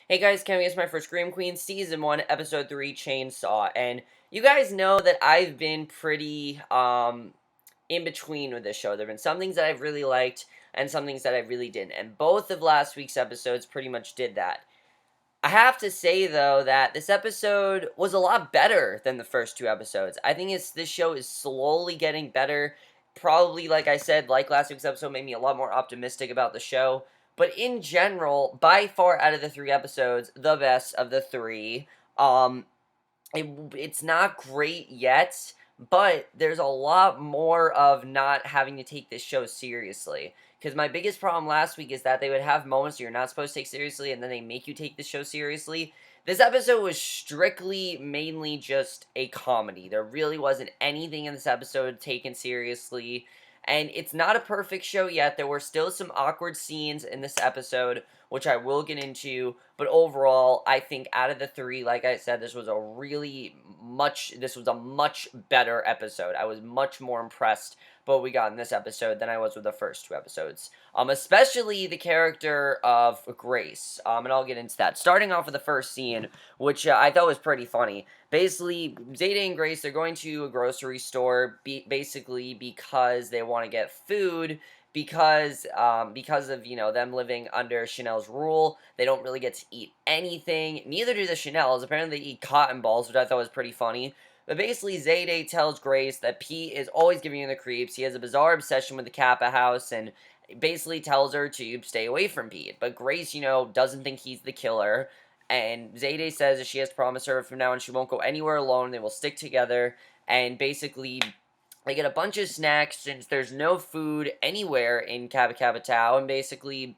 Hey guys, coming as my first Scream Queen, Season 1, Episode 3, Chainsaw, and you guys know that I've been pretty, in between with this show. There have been some things that I've really liked, and some things that I really didn't, and both of last week's episodes pretty much did that. I have to say, though, that this episode was a lot better than the first two episodes. I think this show is slowly getting better. Probably, like I said, like last week's episode, made me a lot more optimistic about the show. But in general, by far out of the three episodes, the best of the three. Um, it's not great yet, but there's a lot more of not having to take this show seriously. Because my biggest problem last week is that they would have moments you're not supposed to take seriously, and then they make you take the show seriously. This episode was strictly, mainly just a comedy. There really wasn't anything in this episode taken seriously. And it's not a perfect show yet. There were still some awkward scenes in this episode, which I will get into. But overall, I think out of the three, like I said, this was a much better episode. I was much more impressed by what we got in this episode than I was with the first two episodes. Especially the character of Grace. And I'll get into that. Starting off with the first scene, which I thought was pretty funny. Basically, Zayday and Grace, they're going to a grocery store, basically because they want to get food, because of, them living under Chanel's rule. They don't really get to eat anything. Neither do the Chanels. Apparently they eat cotton balls, which I thought was pretty funny. But basically, Zayday tells Grace that Pete is always giving her the creeps. He has a bizarre obsession with the Kappa house, and basically tells her to stay away from Pete. But Grace, doesn't think he's the killer. And Zayday says that she has to promise her from now on she won't go anywhere alone. They will stick together. And basically, they get a bunch of snacks since there's no food anywhere in Kappa Kappa Tau. And basically,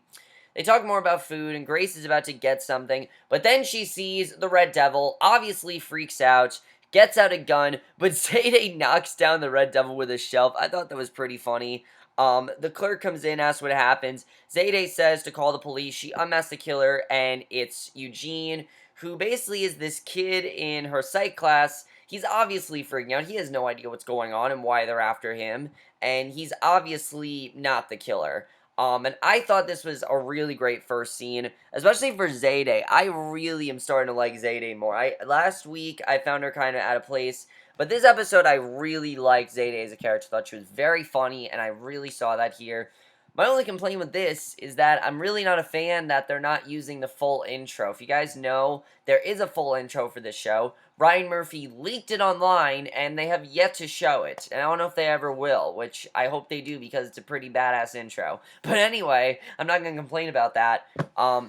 they talk more about food, and Grace is about to get something. But then she sees the Red Devil, obviously freaks out, gets out a gun, but Zayday knocks down the Red Devil with a shelf. I thought that was pretty funny. The clerk comes in, asks what happens. Zayday says to call the police. She unmasks the killer, and it's Eugene, who basically is this kid in her psych class. He's obviously freaking out. He has no idea what's going on and why they're after him, and he's obviously not the killer. And I thought this was a really great first scene, especially for Zayday. I really am starting to like Zayday more. Last week, I found her kind of out of place, but this episode, I really liked Zayday as a character. I thought she was very funny, and I really saw that here. My only complaint with this is that I'm really not a fan that they're not using the full intro. If you guys know, there is a full intro for this show. Ryan Murphy leaked it online, and they have yet to show it. And I don't know if they ever will, which I hope they do because it's a pretty badass intro. But anyway, I'm not going to complain about that.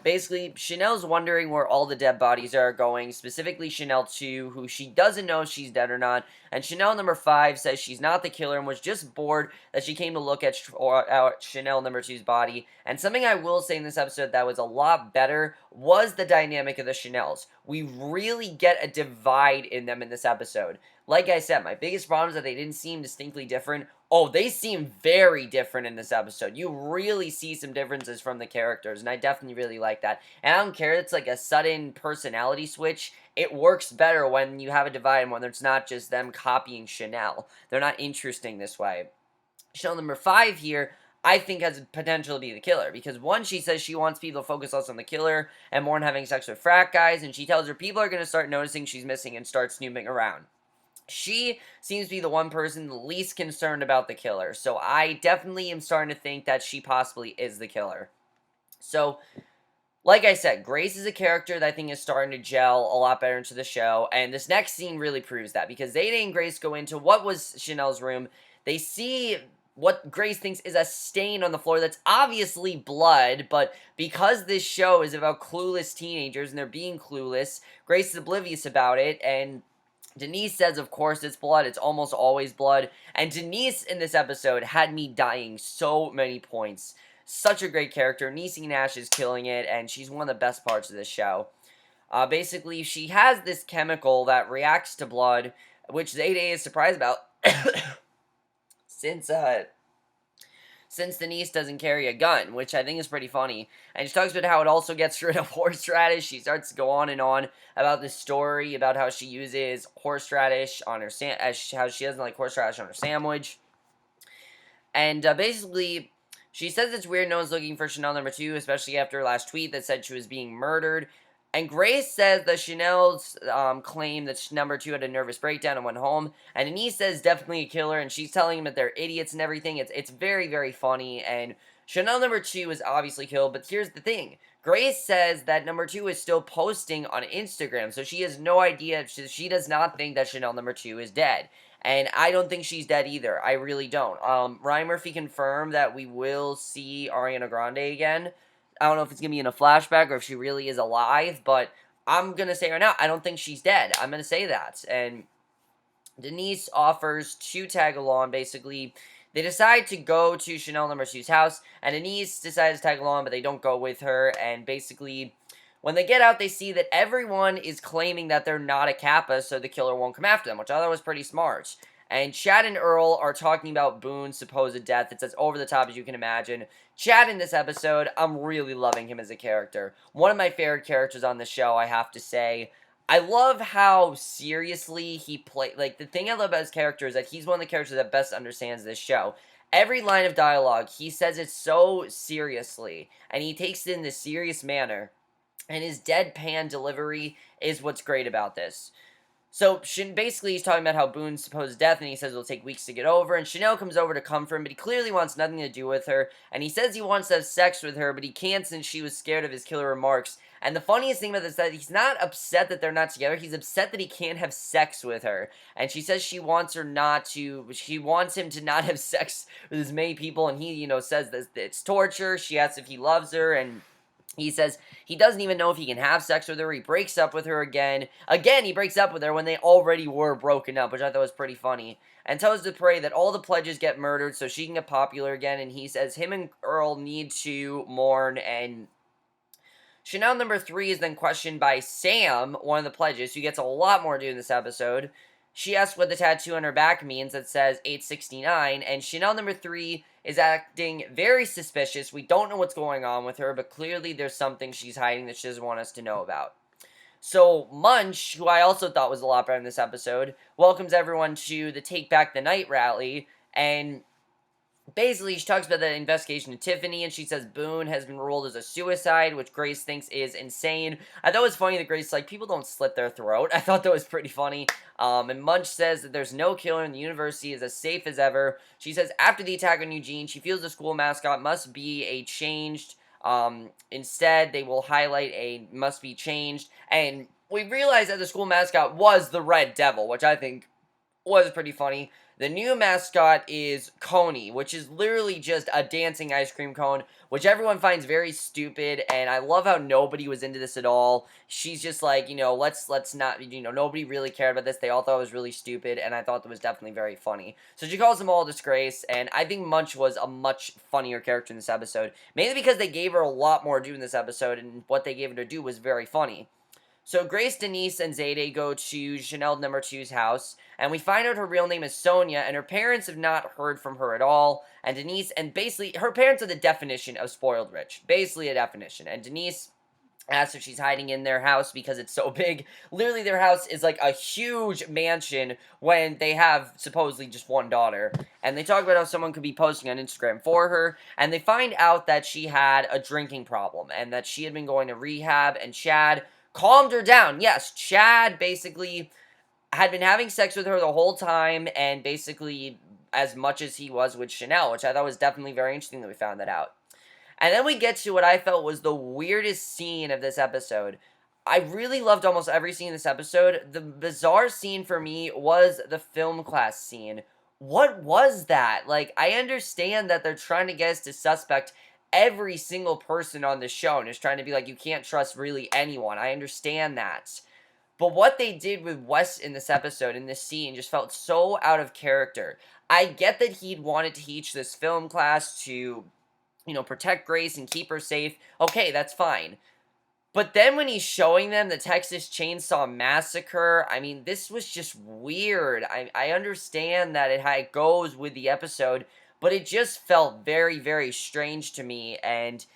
Basically, Chanel's wondering where all the dead bodies are going, specifically Chanel 2, who she doesn't know if she's dead or not. And Chanel number 5 says she's not the killer and was just bored that she came to look at Chanel number 2's body. And something I will say in this episode that was a lot better was the dynamic of the Chanels. We really get a divide in them in this episode. Like I said, my biggest problem is that they didn't seem distinctly different. Oh, they seem very different in this episode. You really see some differences from the characters, and I definitely really like that. And I don't care, it's like a sudden personality switch. It works better when you have a divide and when it's not just them copying Chanel. They're not interesting this way. Chanel number 5 here, I think has potential to be the killer, because one, she says she wants people to focus less on the killer and more on having sex with frat guys, and she tells her people are going to start noticing she's missing and start snooping around. She seems to be the one person the least concerned about the killer, so I definitely am starting to think that she possibly is the killer. So, like I said, Grace is a character that I think is starting to gel a lot better into the show, and this next scene really proves that, because Zayday and Grace go into what was Chanel's room. They see what Grace thinks is a stain on the floor that's obviously blood, but because this show is about clueless teenagers and they're being clueless, Grace is oblivious about it, and Denise says, of course, it's blood. It's almost always blood. And Denise in this episode had me dying so many points. Such a great character. Niecy Nash is killing it, and she's one of the best parts of this show. Basically, she has this chemical that reacts to blood, which Zayday is surprised about. Since Denise doesn't carry a gun, which I think is pretty funny. And she talks about how it also gets rid of horseradish. She starts to go on and on about this story, about how she uses horseradish on her how she doesn't like horseradish on her sandwich. And basically, she says it's weird no one's looking for Chanel number 2, especially after her last tweet that said she was being murdered. And Grace says that Chanel's claim that number 2 had a nervous breakdown and went home. And Denise says definitely a killer, and she's telling him that they're idiots and everything. It's very, very funny. And Chanel number 2 is obviously killed, but here's the thing. Grace says that number 2 is still posting on Instagram, so she has no idea. She does not think that Chanel number 2 is dead. And I don't think she's dead either. I really don't. Ryan Murphy confirmed that we will see Ariana Grande again. I don't know if it's going to be in a flashback or if she really is alive, but I'm going to say right now, I don't think she's dead. I'm going to say that. And Denise offers to tag along, basically. They decide to go to Chanel number 2's house, and Denise decides to tag along, but they don't go with her, and basically, when they get out, they see that everyone is claiming that they're not a Kappa, so the killer won't come after them, which I thought was pretty smart. And Chad and Earl are talking about Boone's supposed death. It's as over the top as you can imagine. Chad in this episode, I'm really loving him as a character. One of my favorite characters on the show, I have to say. I love how seriously he played. Like, the thing I love about his character is that he's one of the characters that best understands this show. Every line of dialogue, he says it so seriously, and he takes it in this serious manner. And his deadpan delivery is what's great about this. So, basically, he's talking about how Boone's supposed death, and he says it'll take weeks to get over, and Chanel comes over to comfort him, but he clearly wants nothing to do with her, and he says he wants to have sex with her, but he can't since she was scared of his killer remarks. And the funniest thing about this is that he's not upset that they're not together, he's upset that he can't have sex with her. And she says she wants him to not have sex with as many people, and he, says that it's torture. She asks if he loves her, and he says he doesn't even know if he can have sex with her. He breaks up with her again. Again, he breaks up with her when they already were broken up, which I thought was pretty funny. And tells to pray that all the pledges get murdered so she can get popular again. And he says him and Earl need to mourn. And Chanel number 3 is then questioned by Sam, one of the pledges, who gets a lot more to do in this episode. She asks what the tattoo on her back means that says 869, and Chanel number 3 is acting very suspicious. We don't know what's going on with her, but clearly there's something she's hiding that she doesn't want us to know about. So Munsch, who I also thought was a lot better in this episode, welcomes everyone to the Take Back the Night rally, and basically, she talks about the investigation of Tiffany, and she says Boone has been ruled as a suicide, which Grace thinks is insane. I thought it was funny that Grace, people don't slit their throat. I thought that was pretty funny. And Munch says that there's no killer and the university is as safe as ever. She says after the attack on Eugene, she feels the school mascot must be changed. Instead, they will highlight a must be changed. And we realize that the school mascot was the Red Devil, which I think was pretty funny. The new mascot is Coney, which is literally just a dancing ice cream cone, which everyone finds very stupid, and I love how nobody was into this at all. She's just like, let's not, nobody really cared about this. They all thought it was really stupid, and I thought that was definitely very funny. So she calls them all a disgrace, and I think Munch was a much funnier character in this episode, mainly because they gave her a lot more to do in this episode, and what they gave her to do was very funny. So Grace, Denise, and Zayday go to Chanel number 2's house, and we find out her real name is Sonia, and her parents have not heard from her at all, and Denise, and basically, her parents are the definition of spoiled rich, basically a definition, and Denise asks if she's hiding in their house because it's so big. Literally, their house is like a huge mansion when they have supposedly just one daughter, and they talk about how someone could be posting on Instagram for her, and they find out that she had a drinking problem, and that she had been going to rehab, and Chad calmed her down. Yes, Chad basically had been having sex with her the whole time, and basically as much as he was with Chanel, which I thought was definitely very interesting that we found that out. And then we get to what I felt was the weirdest scene of this episode. I really loved almost every scene in this episode. The bizarre scene for me was the film class scene. What was that? I understand that they're trying to get us to suspect every single person on the show, and it's trying to be like, you can't trust really anyone. I understand that. But what they did with Wes in this episode, in this scene, just felt so out of character. I get that he'd wanted to teach this film class to, protect Grace and keep her safe. Okay, that's fine. But then when he's showing them the Texas Chainsaw Massacre, I mean, this was just weird. I understand that it goes with the episode, but it just felt very, very strange to me, and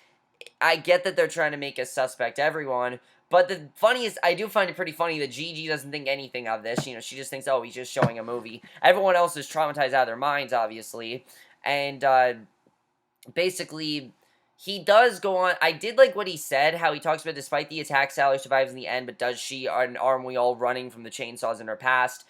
I get that they're trying to make us suspect everyone, but the funniest, I do find it pretty funny that Gigi doesn't think anything of this. She just thinks, oh, he's just showing a movie. Everyone else is traumatized out of their minds, obviously, and basically, he does go on. I did like what he said, how he talks about despite the attack, Sally survives in the end, but does she, aren't we all running from the chainsaws in her past?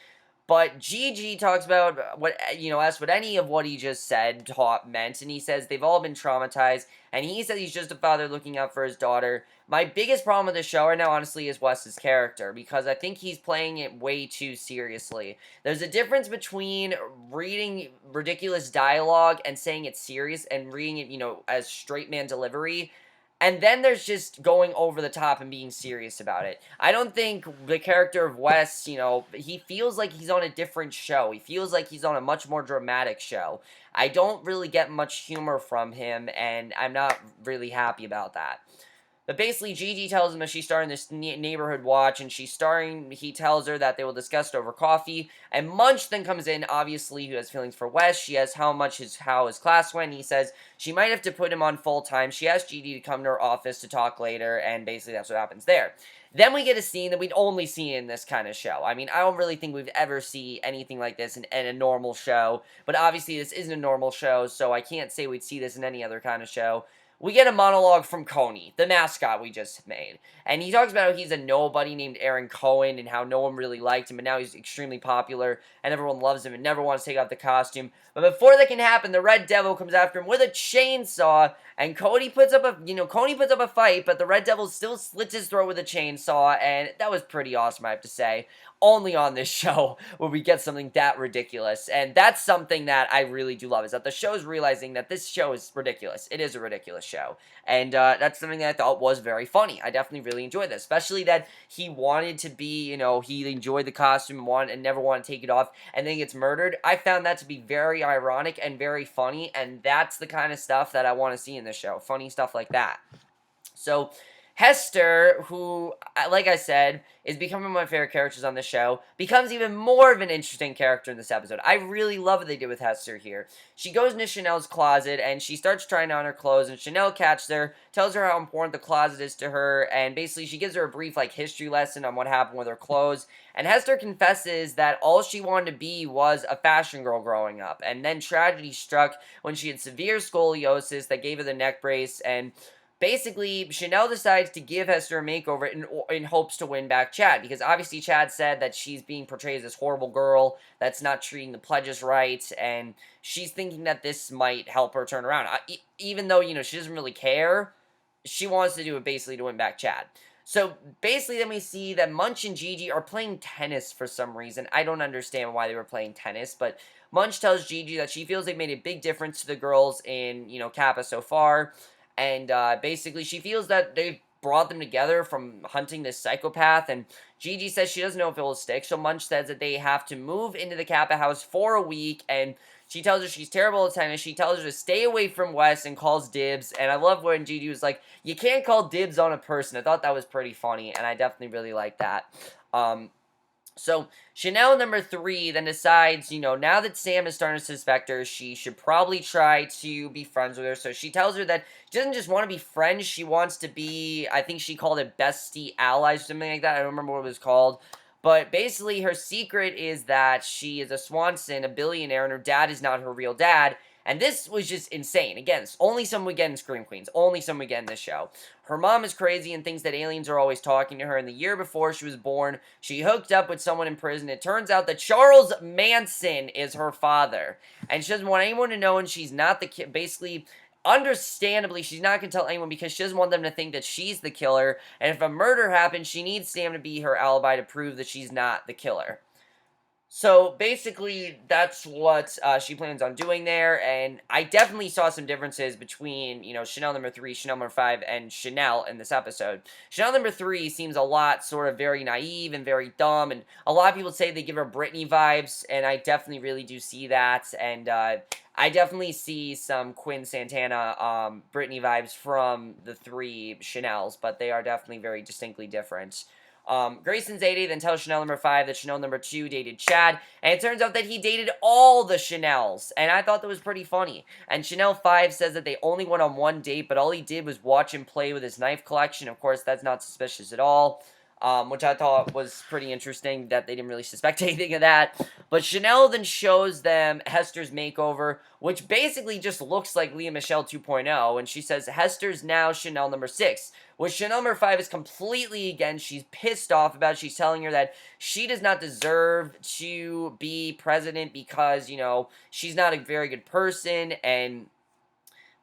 But Gigi talks about what, asked what any of what he just said meant, and he says they've all been traumatized, and he said he's just a father looking out for his daughter. My biggest problem with the show right now, honestly, is Wes's character, because I think he's playing it way too seriously. There's a difference between reading ridiculous dialogue and saying it's serious, and reading it, as straight man delivery. And then there's just going over the top and being serious about it. I don't think the character of Wes, he feels like he's on a different show. He feels like he's on a much more dramatic show. I don't really get much humor from him, and I'm not really happy about that. But basically, Gigi tells him that she's starting this neighborhood watch, and he tells her that they will discuss it over coffee. And Munch then comes in, obviously, who has feelings for Wes. She asks how his class went, and he says she might have to put him on full time. She asks Gigi to come to her office to talk later, and basically that's what happens there. Then we get a scene that we'd only see in this kind of show. I mean, I don't really think we've ever seen anything like this in a normal show, but obviously this isn't a normal show, so I can't say we'd see this in any other kind of show. We get a monologue from Coney, the mascot we just made. And he talks about how he's a nobody named Aaron Cohen and how no one really liked him, but now he's extremely popular and everyone loves him and never wants to take off the costume. But before that can happen, the Red Devil comes after him with a chainsaw, and Coney puts up a fight, but the Red Devil still slits his throat with a chainsaw, and that was pretty awesome, I have to say. Only on this show will we get something that ridiculous, and that's something that I really do love, is that the show's realizing that this show is ridiculous. It is a ridiculous show, and that's something that I thought was very funny. I definitely really enjoyed this, especially that he wanted to be, he enjoyed the costume and never wanted to take it off, and then gets murdered. I found that to be very ironic and very funny, and that's the kind of stuff that I want to see in this show, funny stuff like that. So Hester, who, like I said, is becoming one of my favorite characters on the show, becomes even more of an interesting character in this episode. I really love what they did with Hester here. She goes into Chanel's closet, and she starts trying on her clothes, and Chanel catches her, tells her how important the closet is to her, and basically she gives her a brief, history lesson on what happened with her clothes, and Hester confesses that all she wanted to be was a fashion girl growing up, and then tragedy struck when she had severe scoliosis that gave her the neck brace, and basically, Chanel decides to give Hester a makeover in hopes to win back Chad, because obviously Chad said that she's being portrayed as this horrible girl that's not treating the pledges right, and she's thinking that this might help her turn around. Even though, she doesn't really care, she wants to do it basically to win back Chad. So, basically, then we see that Munch and Gigi are playing tennis for some reason. I don't understand why they were playing tennis, but Munch tells Gigi that she feels they've made a big difference to the girls in, Kappa so far. And basically, she feels that they've brought them together from hunting this psychopath. And Gigi says she doesn't know if it will stick. So Munch says that they have to move into the Kappa house for a week. And she tells her she's terrible at tennis. She tells her to stay away from Wes and calls dibs. And I love when Gigi was like, you can't call dibs on a person. I thought that was pretty funny. And I definitely really like that. So, Chanel number 3 then decides, now that Sam is starting to suspect her, she should probably try to be friends with her. So she tells her that she doesn't just want to be friends, she wants to be, I think she called it bestie allies, or something like that. I don't remember what it was called. But basically, her secret is that she is a Swanson, a billionaire, and her dad is not her real dad. And this was just insane. Again, it's only something we get in Scream Queens. Only something we get in this show. Her mom is crazy and thinks that aliens are always talking to her. And the year before she was born, she hooked up with someone in prison. It turns out that Charles Manson is her father. And she doesn't want anyone to know, and she's not the kid. Basically, understandably, she's not going to tell anyone because she doesn't want them to think that she's the killer. And if a murder happens, she needs Sam to be her alibi to prove that she's not the killer. So, basically, that's what she plans on doing there, and I definitely saw some differences between, Chanel number 3, Chanel number 5, and Chanel in this episode. Chanel number 3 seems a lot sort of very naive and very dumb, and a lot of people say they give her Britney vibes, and I definitely really do see that, and I definitely see some Quinn Santana Britney vibes from the 3 Chanels, but they are definitely very distinctly different. Grace and Zayday then tells Chanel number 5 that Chanel number 2 dated Chad, and it turns out that he dated all the Chanels, and I thought that was pretty funny. And Chanel 5 says that they only went on one date, but all he did was watch him play with his knife collection. Of course, that's not suspicious at all. which I thought was pretty interesting that they didn't really suspect anything of that. But Chanel then shows them Hester's makeover, which basically just looks like Lea Michele 2.0, and she says Hester's now Chanel number 6, which Chanel number 5 is completely against. She's pissed off about it. She's telling her that she does not deserve to be president because, she's not a very good person, and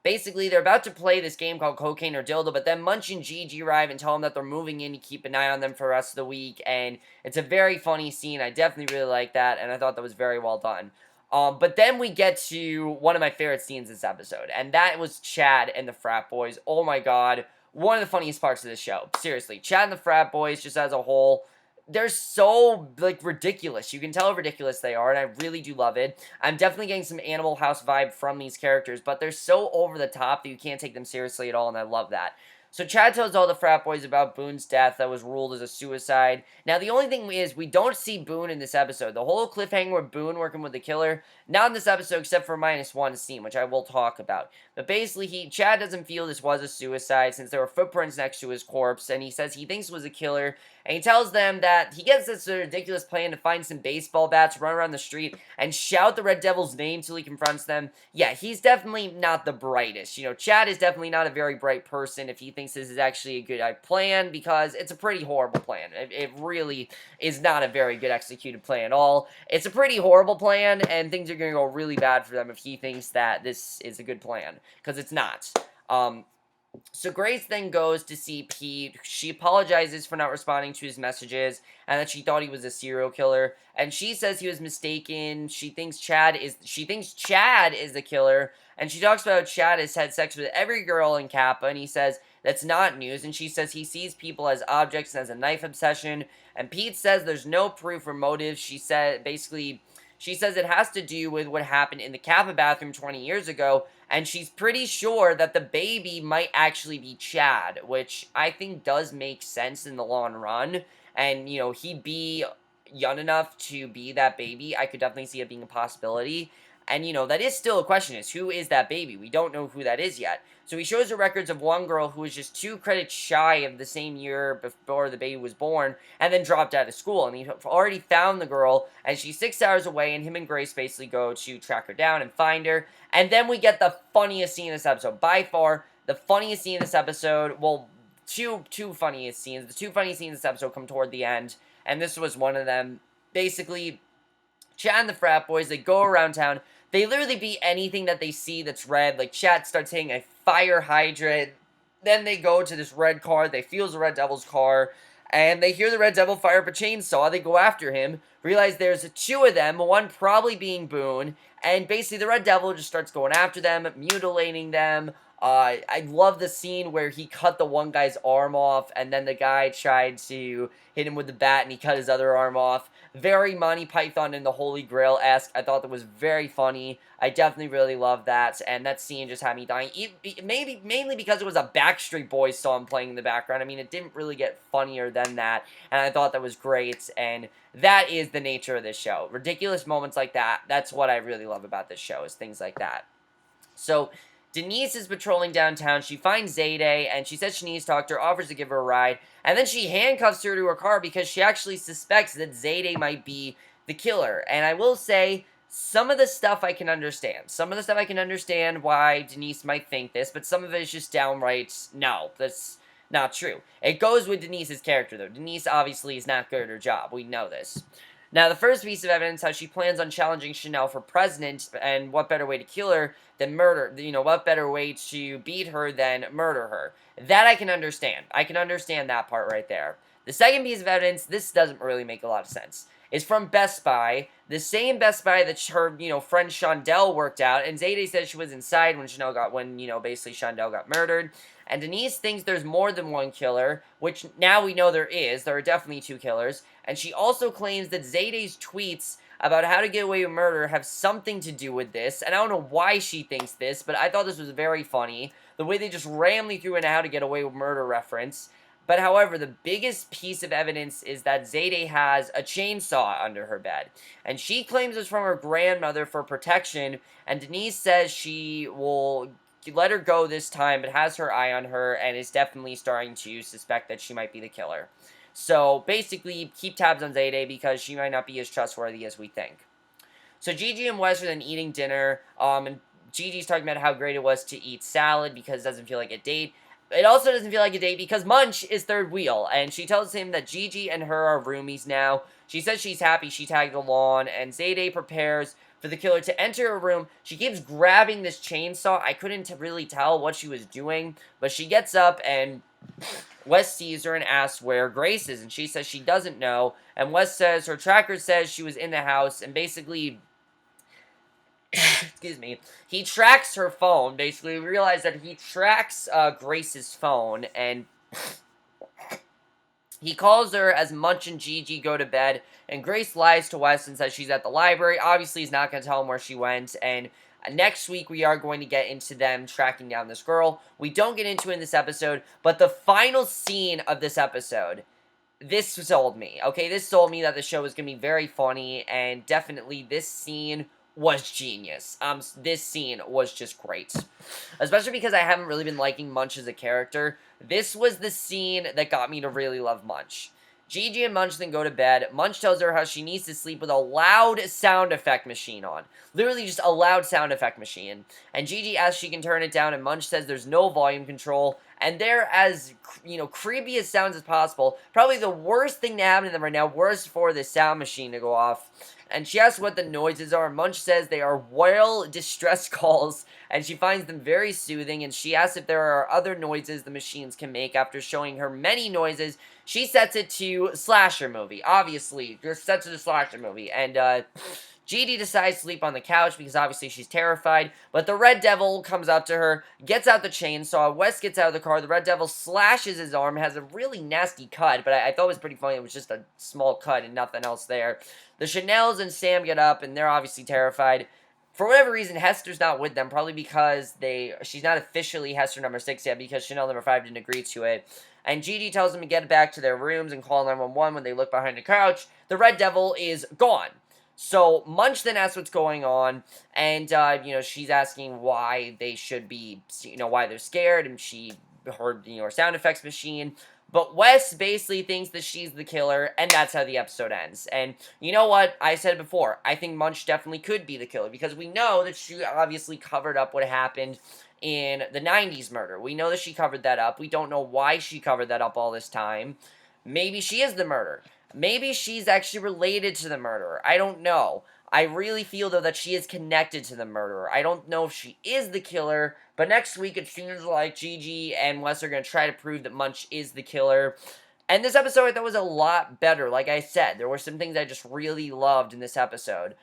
basically, they're about to play this game called Cocaine or Dildo, but then Munch and Gigi arrive and tell them that they're moving in to keep an eye on them for the rest of the week, and it's a very funny scene. I definitely really like that, and I thought that was very well done. But then we get to one of my favorite scenes this episode, and that was Chad and the frat boys. Oh my god, one of the funniest parts of this show. Seriously, Chad and the frat boys, just as a whole, they're so, ridiculous. You can tell how ridiculous they are, and I really do love it. I'm definitely getting some Animal House vibe from these characters, but they're so over the top that you can't take them seriously at all, and I love that. So Chad tells all the frat boys about Boone's death that was ruled as a suicide. Now, the only thing is, we don't see Boone in this episode. The whole cliffhanger with Boone working with the killer, not in this episode except for -1 scene, which I will talk about. But basically, Chad doesn't feel this was a suicide since there were footprints next to his corpse, and he says he thinks it was a killer, and he tells them that he gets this ridiculous plan to find some baseball bats, run around the street, and shout the Red Devil's name till he confronts them. Yeah, he's definitely not the brightest. Chad is definitely not a very bright person if he thinks this is actually a good plan, because it's a pretty horrible plan. It really is not a very good executed plan at all. It's a pretty horrible plan, and things are going to go really bad for them if he thinks that this is a good plan, because it's not. So Grace then goes to see Pete. She apologizes for not responding to his messages and that she thought he was a serial killer. And she says he was mistaken. She thinks Chad is the killer. And she talks about how Chad has had sex with every girl in Kappa, and he says that's not news. And she says he sees people as objects and has a knife obsession. And Pete says there's no proof or motive. She says it has to do with what happened in the Kappa bathroom 20 years ago, and she's pretty sure that the baby might actually be Chad, which I think does make sense in the long run, and, he'd be young enough to be that baby. I could definitely see it being a possibility, and, that is still a question, is who is that baby? We don't know who that is yet. So he shows the records of one girl who was just 2 credits shy of the same year before the baby was born, and then dropped out of school. And he already found the girl, and she's 6 hours away, and him and Grace basically go to track her down and find her. And then we get the funniest scene in this episode. By far, the funniest scene in this episode. Well, two funniest scenes. The 2 funniest scenes in this episode come toward the end, and this was one of them. Basically, Chad and the frat boys, they go around town. They literally beat anything that they see that's red. Like, Chad starts hitting a fire hydrant. Then they go to this red car. They fuse the Red Devil's car. And they hear the Red Devil fire up a chainsaw. They go after him. Realize there's 2 of them. One probably being Boone. And basically the Red Devil just starts going after them, mutilating them. I love the scene where he cut the one guy's arm off, and then the guy tried to hit him with the bat, and he cut his other arm off. Very Monty Python and the Holy Grail-esque. I thought that was very funny. I definitely really loved that, and that scene just had me dying. Mainly because it was a Backstreet Boys song playing in the background. I mean, it didn't really get funnier than that, and I thought that was great, and that is the nature of this show. Ridiculous moments like that, that's what I really love about this show, is things like that. So Denise is patrolling downtown. She finds Zayday, and she says she needs to talk to her, offers to give her a ride, and then she handcuffs her to her car because she actually suspects that Zayday might be the killer. And I will say, some of the stuff I can understand. Some of the stuff I can understand why Denise might think this, but some of it is just downright, no, that's not true. It goes with Denise's character, though. Denise obviously is not good at her job. We know this. Now, the first piece of evidence, how she plans on challenging Chanel for president, and what better way to kill her than murder, what better way to beat her than murder her. That I can understand. I can understand that part right there. The second piece of evidence, this doesn't really make a lot of sense, is from Best Buy, the same Best Buy that her, friend Shondell worked out, and Zayday said she was inside when basically Shondell got murdered. And Denise thinks there's more than one killer, which now we know there is. There are definitely 2 killers. And she also claims that Zayday's tweets about how to get away with murder have something to do with this. And I don't know why she thinks this, but I thought this was very funny. The way they just randomly threw in a how to get away with murder reference. But however, the biggest piece of evidence is that Zayday has a chainsaw under her bed. And she claims it's from her grandmother for protection. And Denise says she will let her go this time, but has her eye on her and is definitely starting to suspect that she might be the killer. So basically, keep tabs on Zayday because she might not be as trustworthy as we think. So Gigi and Wes are then eating dinner, and Gigi's talking about how great it was to eat salad because it doesn't feel like a date. It also doesn't feel like a date because Munsch is third wheel, and she tells him that Gigi and her are roomies now. She says she's happy she tagged along, and Zayday prepares for the killer to enter her room. She keeps grabbing this chainsaw. I couldn't really tell what she was doing, but she gets up and Wes sees her and asks where Grace is, and she says she doesn't know, and Wes says her tracker says she was in the house, and basically excuse me, he tracks her phone. Basically, we realize that he tracks Grace's phone, and he calls her as Munch and Gigi go to bed, and Grace lies to Wes and says she's at the library. Obviously, he's not going to tell him where she went, and next week we are going to get into them tracking down this girl. We don't get into it in this episode, but the final scene of this episode, this sold me, okay? This sold me that the show was going to be very funny, and definitely this scene was genius. This scene was just great. Especially because I haven't really been liking Munch as a character. This was the scene that got me to really love Munch. Gigi and Munch then go to bed. Munch tells her how she needs to sleep with a loud sound effect machine on. Literally just a loud sound effect machine. And Gigi asks she can turn it down, and Munch says there's no volume control. And they're as, creepy as sounds as possible. Probably the worst thing to happen to them right now. Worst for the sound machine to go off. And she asks what the noises are. Munch says they are whale distress calls, and she finds them very soothing, and she asks if there are other noises the machines can make. After showing her many noises, she sets it to slasher movie. Obviously, just sets it to slasher movie. And, Gigi decides to sleep on the couch because obviously she's terrified, but the Red Devil comes up to her, gets out the chainsaw. Wes gets out of the car. The Red Devil slashes his arm, has a really nasty cut, but I thought it was pretty funny. It was just a small cut and nothing else there. The Chanels and Sam get up, and they're obviously terrified. For whatever reason, Hester's not with them, probably because she's not officially Hester number 6 yet, because Chanel number 5 didn't agree to it. And Gigi tells them to get back to their rooms and call 911 when they look behind the couch. The Red Devil is gone. So Munch then asks what's going on, and, she's asking why they should be, why they're scared, and she heard, her sound effects machine. But Wes basically thinks that she's the killer, and that's how the episode ends. And you know what? I said it before. I think Munch definitely could be the killer, because we know that she obviously covered up what happened in the 90s murder. We know that she covered that up. We don't know why she covered that up all this time. Maybe she is the murderer. Maybe she's actually related to the murderer. I don't know. I really feel, though, that she is connected to the murderer. I don't know if she is the killer, but next week it seems like Gigi and Wes are going to try to prove that Munch is the killer. And this episode I thought was a lot better. Like I said, there were some things I just really loved in this episode.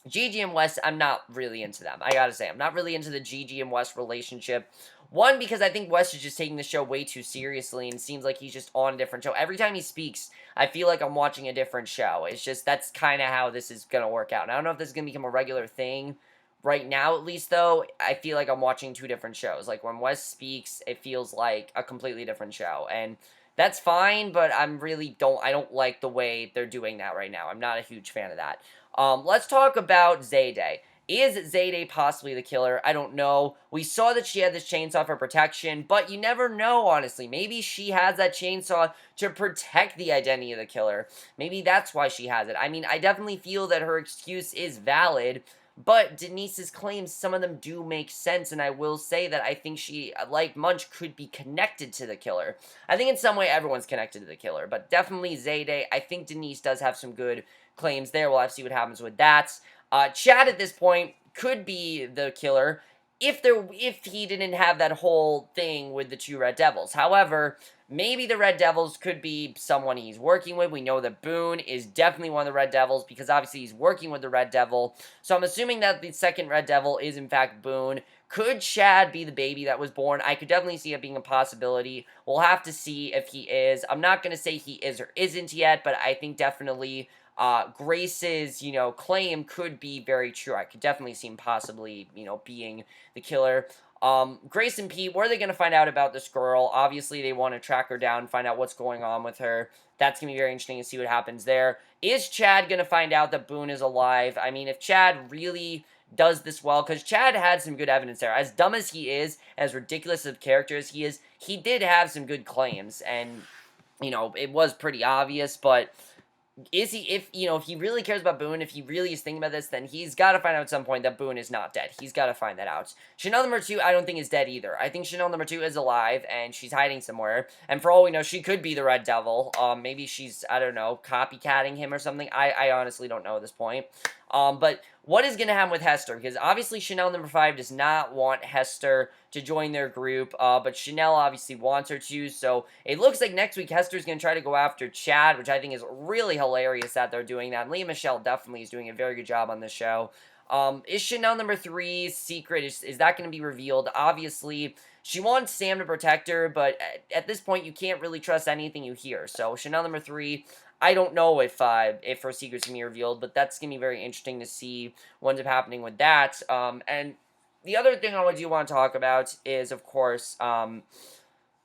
Gigi and Wes, I'm not really into them. I gotta say, I'm not really into the Gigi and Wes relationship. One, because I think Wes is just taking the show way too seriously and seems like he's just on a different show. Every time he speaks, I feel like I'm watching a different show. It's just, that's kind of how this is going to work out. And I don't know if this is going to become a regular thing. Right now, at least, though, I feel like I'm watching two different shows. Like, when Wes speaks, it feels like a completely different show. And that's fine, but I don't like the way they're doing that right now. I'm not a huge fan of that. Let's talk about Zayday. Is Zayday possibly the killer? I don't know. We saw that she had this chainsaw for protection, but you never know, honestly. Maybe she has that chainsaw to protect the identity of the killer. Maybe that's why she has it. I mean, I definitely feel that her excuse is valid, but Denise's claims, some of them do make sense, and I will say that I think she, like Munch, could be connected to the killer. I think in some way everyone's connected to the killer, but definitely Zayday. I think Denise does have some good claims there. We'll have to see what happens with that. Chad at this point could be the killer if he didn't have that whole thing with the two Red Devils. However, maybe the Red Devils could be someone he's working with. We know that Boone is definitely one of the Red Devils because obviously he's working with the Red Devil. So I'm assuming that the second Red Devil is in fact Boone. Could Chad be the baby that was born? I could definitely see it being a possibility. We'll have to see if he is. I'm not going to say he is or isn't yet, but I think definitely Grace's, claim could be very true. I could definitely see him possibly, being the killer. Grace and Pete, where are they going to find out about this girl? Obviously, they want to track her down, find out what's going on with her. That's going to be very interesting to see what happens there. Is Chad going to find out that Boone is alive? I mean, if Chad really does this well, because Chad had some good evidence there. As dumb as he is, as ridiculous of character as he is, he did have some good claims, and, you know, it was pretty obvious, but is he, if, you know, if he really cares about Boone, if he really is thinking about this, then he's got to find out at some point that Boone is not dead. He's got to find that out. Chanel number 2, I don't think is dead either. I think Chanel number 2 is alive, and she's hiding somewhere, and for all we know, she could be the Red Devil. Maybe she's, I don't know, copycatting him or something. I honestly don't know at this point. But what is going to happen with Hester? Because obviously Chanel number 5 does not want Hester to join their group, but Chanel obviously wants her to, so it looks like next week Hester's going to try to go after Chad, which I think is really hilarious that they're doing that. And Leah Michelle definitely is doing a very good job on this show. Is Chanel number 3's secret, is that going to be revealed? Obviously, she wants Sam to protect her, but at this point, you can't really trust anything you hear. So, Chanel number 3, I don't know if her secret's going to be revealed, but that's going to be very interesting to see what ends up happening with that. And the other thing I do want to talk about is, of course, the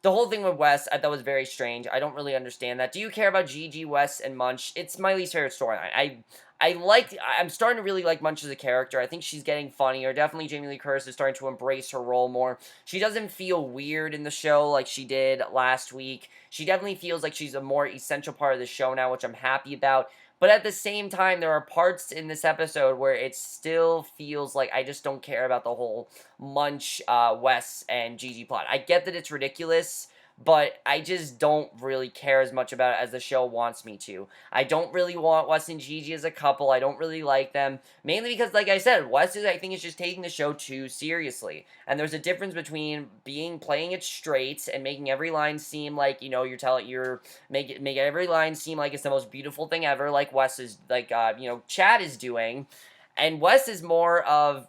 whole thing with Wes, I thought was very strange. I don't really understand that. Do you care about Gigi, Wes, and Munsch? It's my least favorite storyline. I'm starting to really like Munsch as a character. I think she's getting funnier. Definitely Jamie Lee Curtis is starting to embrace her role more. She doesn't feel weird in the show like she did last week. She definitely feels like she's a more essential part of the show now, which I'm happy about. But at the same time, there are parts in this episode where it still feels like I just don't care about the whole Munsch, Wes, and Gigi plot. I get that it's ridiculous, but I just don't really care as much about it as the show wants me to. I don't really want Wes and Gigi as a couple. I don't really like them. Mainly because, like I said, Wes I think, is just taking the show too seriously. And there's a difference between playing it straight and making every line seem like, you know, make every line seem like it's the most beautiful thing ever, like Wes is, Chad is doing. And Wes is more of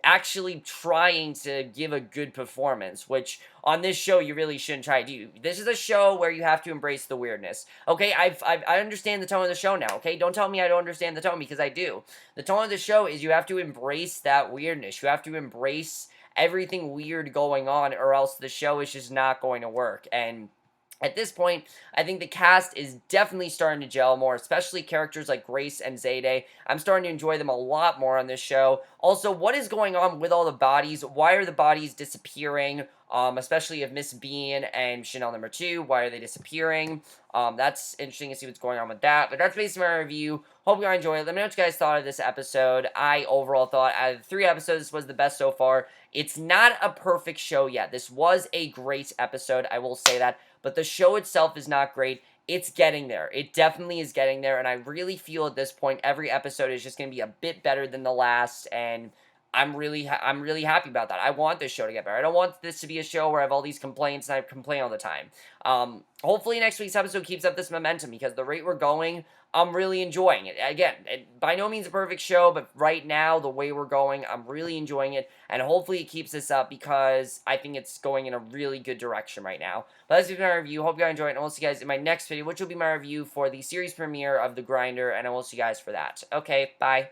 actually trying to give a good performance, which on this show you really shouldn't try to do. This is a show where you have to embrace the weirdness. Okay, I understand the tone of the show now, okay? Don't tell me I don't understand the tone, because I do. The tone of the show is you have to embrace that weirdness. You have to embrace everything weird going on, or else the show is just not going to work. And at this point, I think the cast is definitely starting to gel more, especially characters like Grace and Zayday. I'm starting to enjoy them a lot more on this show. Also, what is going on with all the bodies? Why are the bodies disappearing? Especially of Miss Bean and Chanel number 2. Why are they disappearing? That's interesting to see what's going on with that. But that's basically my review. Hope you guys enjoyed it. Let me know what you guys thought of this episode. I overall thought out of the 3 episodes, this was the best so far. It's not a perfect show yet. This was a great episode, I will say that. But the show itself is not great. It's getting there. It definitely is getting there. And I really feel at this point, every episode is just going to be a bit better than the last. And I'm really happy about that. I want this show to get better. I don't want this to be a show where I have all these complaints and I complain all the time. Hopefully next week's episode keeps up this momentum, because the rate we're going, I'm really enjoying it. Again, by no means a perfect show, but right now, the way we're going, I'm really enjoying it, and hopefully it keeps this up, because I think it's going in a really good direction right now. But that's my review. Hope you guys enjoyed it, and I'll see you guys in my next video, which will be my review for the series premiere of The Grinder, and I will see you guys for that. Okay, bye.